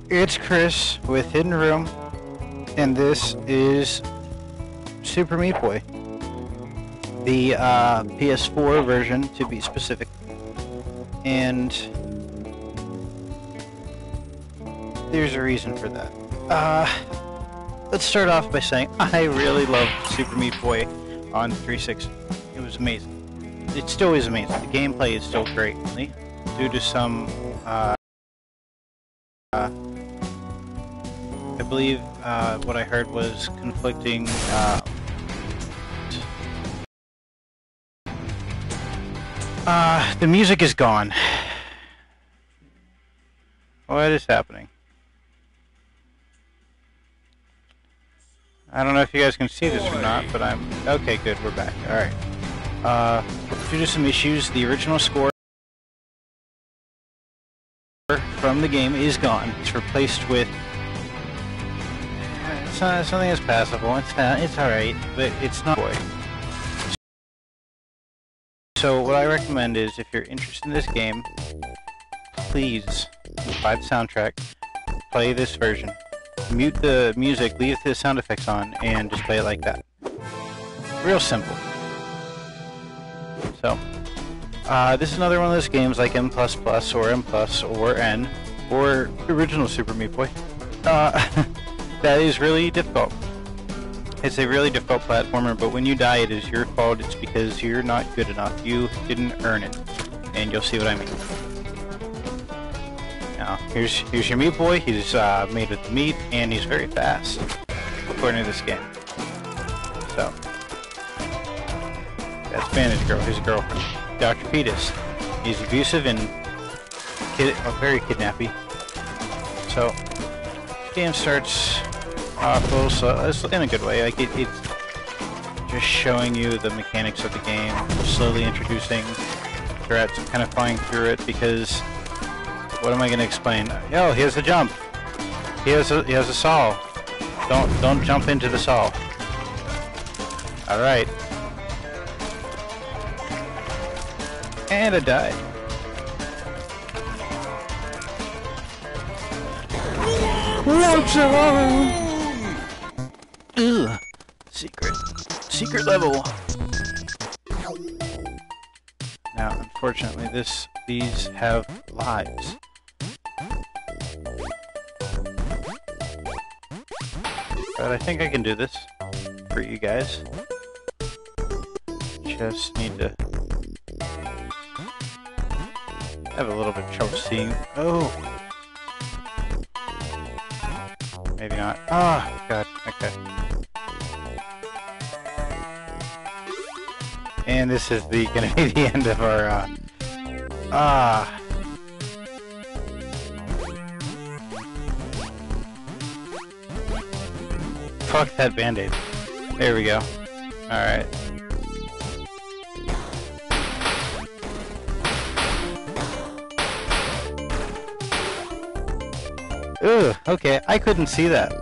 It's Chris with Hidden Room, and this is Super Meat Boy. The PS4 version, to be specific. And there's a reason for that. Let's start off by saying I really loved Super Meat Boy on 360. It was amazing. It still is amazing. The gameplay is still great, due to some I believe what I heard was conflicting the music is gone. What is happening? I don't know if you guys can see this or not, but I'm... Okay, good, we're back. Alright. Due to some issues, the original score from the game is gone. It's replaced with... something that's passable. It's alright, but it's not... So what I recommend is, if you're interested in this game, please buy the soundtrack, play this version, mute the music, leave the sound effects on, and just play it like that. Real simple. So, this is another one of those games like M++ or M+, or N, or original Super Meat Boy, that is really difficult. It's a really difficult platformer, but when you die it is your fault. It's because you're not good enough. You didn't earn it. And you'll see what I mean. Now, here's your Meat Boy. He's made with meat, and he's very fast, according to this game. So, that's Bandage Girl, his girlfriend. Dr. Petus. He's abusive and very kidnappy. So, the game starts off a little slow, in a good way. Like it's just showing you the mechanics of the game, slowly introducing threats, kind of flying through it, because what am I going to explain? Oh, he has a jump. He has a saw. Don't jump into the saw. All right. And I died. Ugh. Secret level. Now, unfortunately, these have lives. But I think I can do this for you guys. Just need to have a little bit of trouble seeing. Oh. Maybe not. Oh, God. Okay. And this is gonna be the end of our, Fuck that Band-Aid. There we go. Alright. Ugh, okay, I couldn't see that.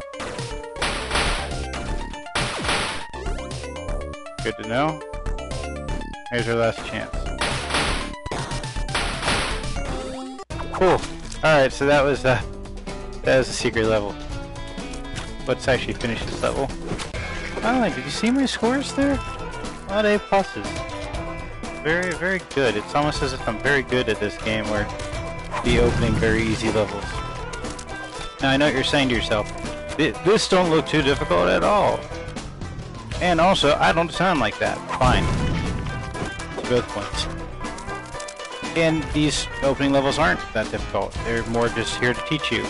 Good to know. Here's our last chance. Cool. Alright, so that was a secret level. Let's actually finish this level. Oh, did you see my scores there? A lot of A+. Very, very good. It's almost as if I'm very good at this game, where the opening very easy levels. Now I know what you're saying to yourself, this don't look too difficult at all. And also, I don't sound like that. Fine. To both points. And these opening levels aren't that difficult. They're more just here to teach you.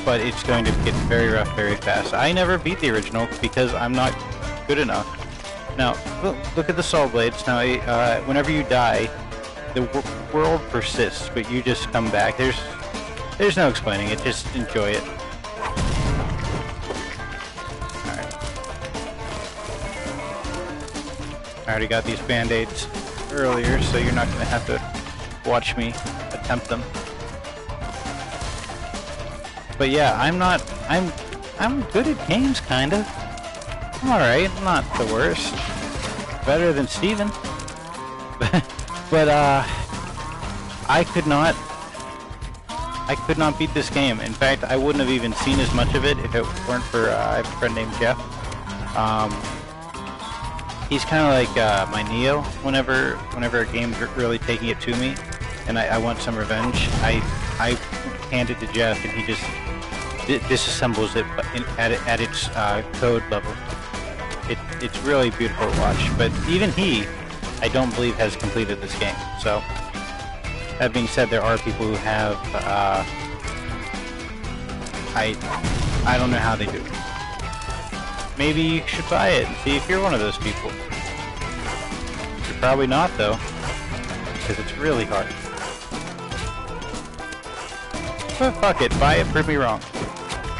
But it's going to get very rough very fast. I never beat the original because I'm not good enough. Now, look at the saw blades. Now, whenever you die, the world persists, but you just come back. There's no explaining it, just enjoy it. Alright. I already got these Band-Aids earlier, so you're not going to have to watch me attempt them. But yeah, I'm good at games, kinda. I'm alright, I'm not the worst. Better than Steven. But I could not I could not beat this game. In fact, I wouldn't have even seen as much of it if it weren't for I have a friend named Jeff. He's kind of like my Neo. Whenever a game's really taking it to me, and I want some revenge, I hand it to Jeff, and he just disassembles it at its code level. It's really beautiful to watch. But even he, I don't believe, has completed this game. So that being said, there are people who have. I don't know how they do it. Maybe you should buy it and see if you're one of those people. You're probably not, though, because it's really hard. But fuck it, buy it, prove me wrong.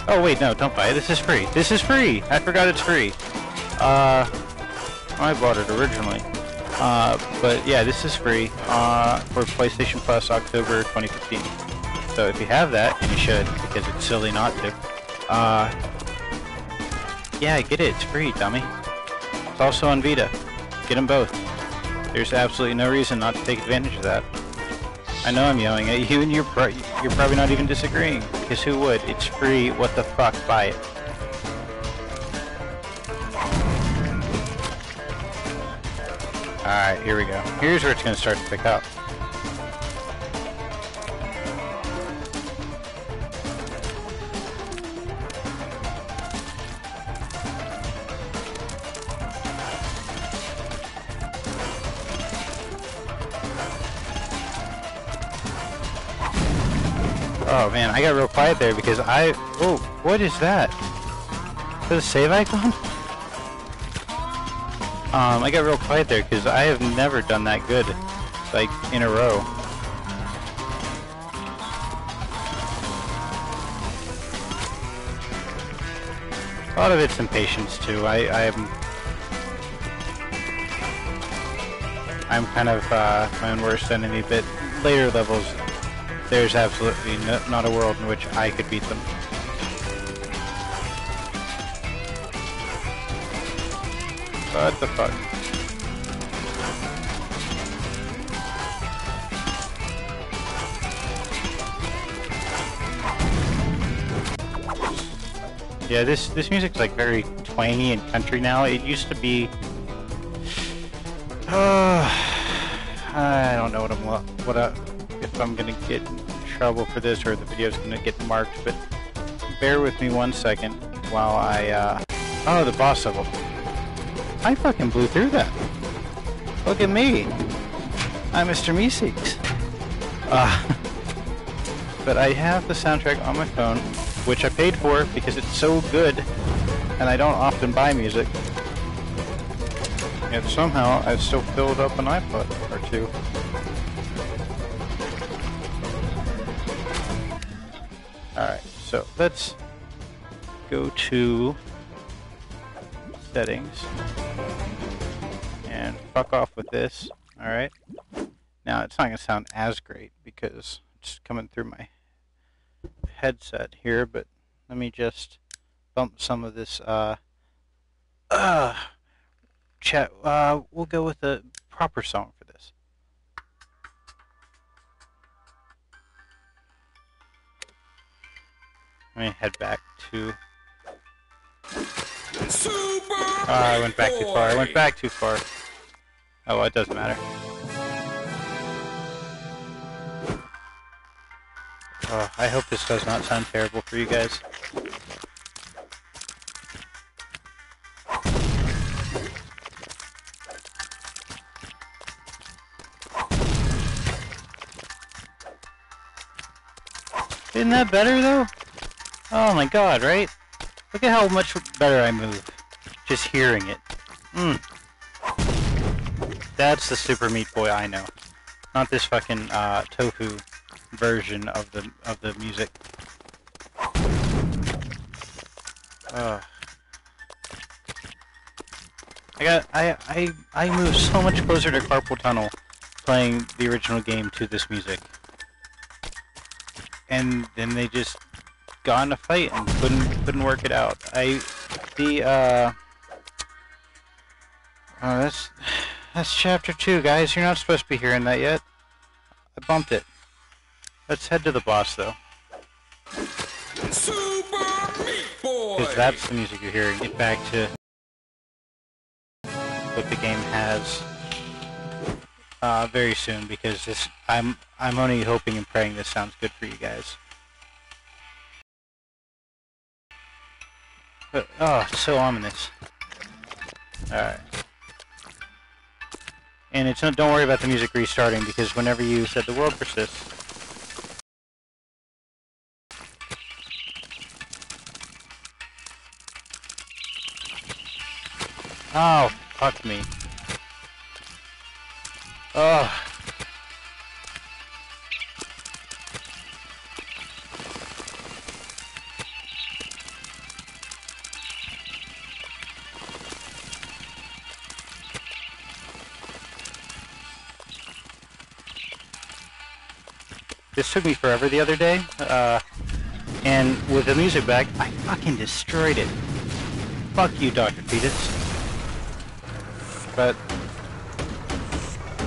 Oh wait, no, don't buy it, this is free. This is free! I forgot it's free. I bought it originally. But yeah, this is free for PlayStation Plus October 2015. So if you have that, and you should, because it's silly not to, yeah, get it. It's free, dummy. It's also on Vita. Get them both. There's absolutely no reason not to take advantage of that. I know I'm yelling at you, and you're probably not even disagreeing. Because who would? It's free. What the fuck? Buy it. Alright, here we go. Here's where it's going to start to pick up. Oh man, I got real quiet there because oh, what is that? Is that a save icon? I got real quiet there because I have never done that good, like, in a row. A lot of it's impatience too. I'm kind of my own worst enemy, but later levels, there's absolutely not a world in which I could beat them. What the fuck? Yeah, this music's like very twangy and country now. It used to be. I don't know if I'm gonna get in trouble for this or if the video's gonna get marked, but bear with me 1 second while I oh, the boss level. I fucking blew through that. Look at me. I'm Mr. Meeseeks. But I have the soundtrack on my phone, which I paid for because it's so good, and I don't often buy music. Yet somehow I've still filled up an iPod or two. Alright, so let's go to settings and fuck off with this. Alright. Now it's not going to sound as great because it's coming through my headset here, but let me just bump some of this chat. We'll go with a proper song for this. Let me head back to I went back too far. I went back too far. Oh, well, it doesn't matter. Oh, I hope this does not sound terrible for you guys. Isn't that better, though? Oh my god, right? Look at how much better I move. Just hearing it. That's the Super Meat Boy I know. Not this fucking tofu version of the music. I moved so much closer to Carpal Tunnel playing the original game to this music. And then they just got in a fight and couldn't work it out. That's chapter 2, guys. You're not supposed to be hearing that yet. I bumped it. Let's head to the boss, though. Super Meat Boy! Because that's the music you're hearing. Get back to what the game has very soon, because this I'm only hoping and praying this sounds good for you guys. But, oh, so ominous. Alright. And it's not, don't worry about the music restarting, because whenever you said the world persists. Oh, fuck me. Oh. This took me forever the other day, and with the music back, I fucking destroyed it. Fuck you, Dr. Fetus. But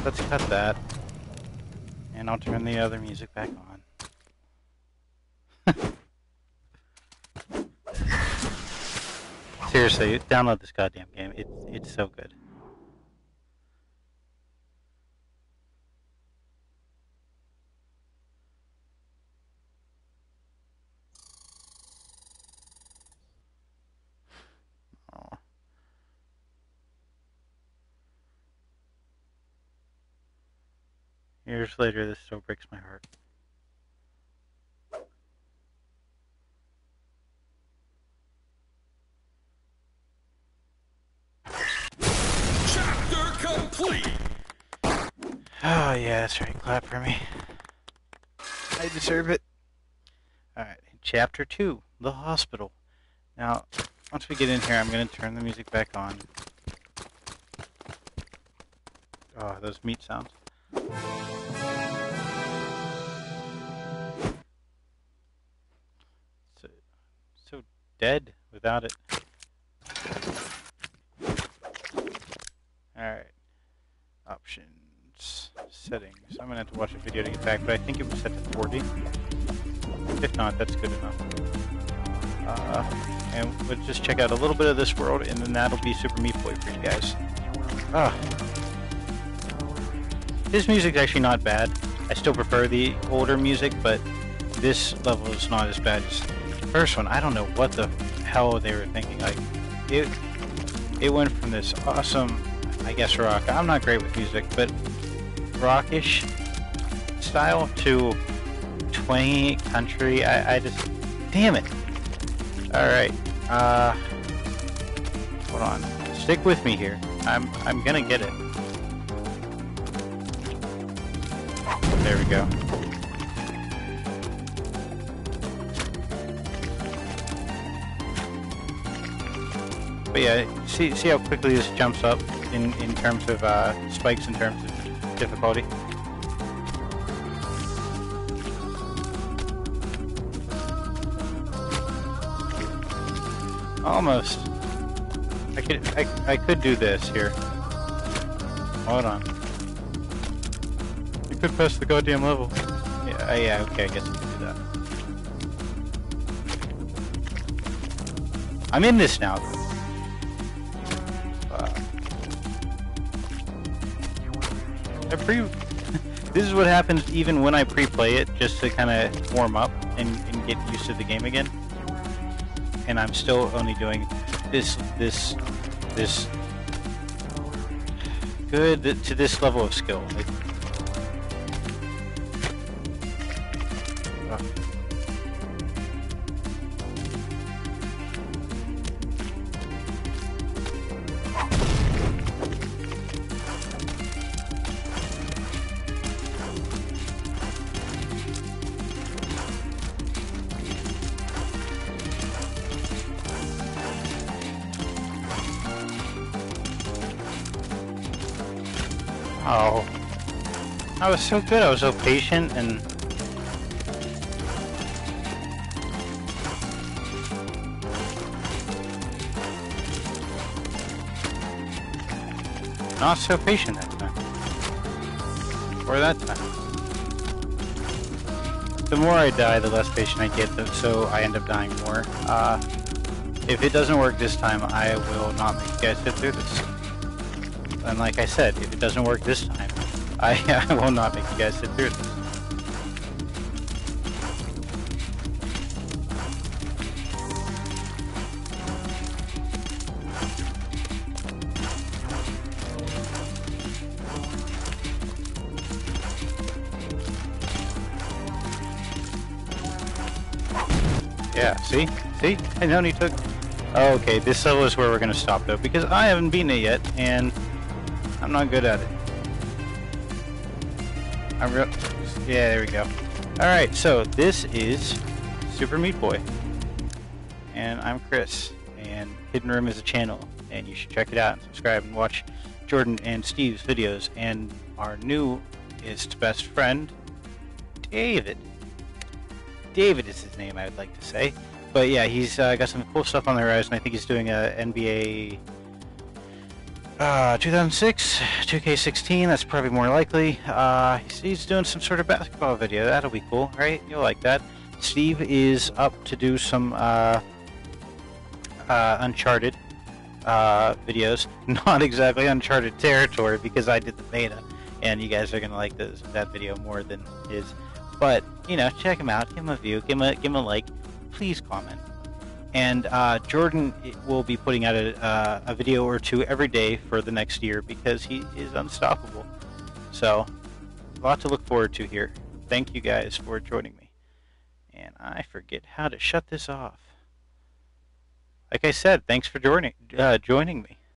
let's cut that, and I'll turn the other music back on. Seriously, download this goddamn game. It's so good. Oh. Years later, this still breaks my heart. Chapter complete! Oh yeah, that's right. Clap for me. I deserve it. Alright, Chapter 2, The Hospital. Now, once we get in here, I'm going to turn the music back on. Oh, those meat sounds. So dead without it. Alright. Options. Settings. I'm going to have to watch a video to get back, but I think it was set to 40. If not, that's good enough. And we'll just check out a little bit of this world, and then that'll be Super Meat Boy for you guys. This music's actually not bad. I still prefer the older music, but this level is not as bad as the first one. I don't know what the hell they were thinking. Like, it went from this awesome, I guess, rock. I'm not great with music, but rockish style to twangy country. I just, damn it. Alright, hold on. Stick with me here. I'm gonna get it. There we go. But yeah, see how quickly this jumps up in terms of spikes in terms of difficulty. Almost. I could do this here. Hold on. You could pass the goddamn level. Yeah, okay, I guess I can do that. I'm in this now. This is what happens even when I pre-play it, just to kind of warm up and get used to the game again. And I'm still only doing this good to this level of skill. Like, oh, I was so good. I was so patient and not so patient that time. Or that time. the more I die, the less patient I get, so I end up dying more. If it doesn't work this time, I will not make you guys sit through this. And like I said, if it doesn't work this time, I will not make you guys sit through this. Yeah, see? See? I only took... Oh, okay, this level is where we're going to stop, though, because I haven't beaten it yet, and I'm not good at it. Yeah, there we go. Alright, so this is Super Meat Boy. And I'm Chris, and Hidden Room is a channel, and you should check it out and subscribe and watch Jordan and Steve's videos, and our newest best friend, David. David is his name, I would like to say. But yeah, he's got some cool stuff on the horizon. I think he's doing a NBA 2006, 2K16, that's probably more likely. He's doing some sort of basketball video. That'll be cool, right? You'll like that. Steve is up to do some Uncharted videos. Not exactly Uncharted territory, because I did the beta, and you guys are going to like that video more than his. But, you know, check him out, give him a view, give him a like, please comment. And Jordan will be putting out a video or two every day for the next year, because he is unstoppable. So, a lot to look forward to here. Thank you guys for joining me. And I forget how to shut this off. Like I said, thanks for joining me.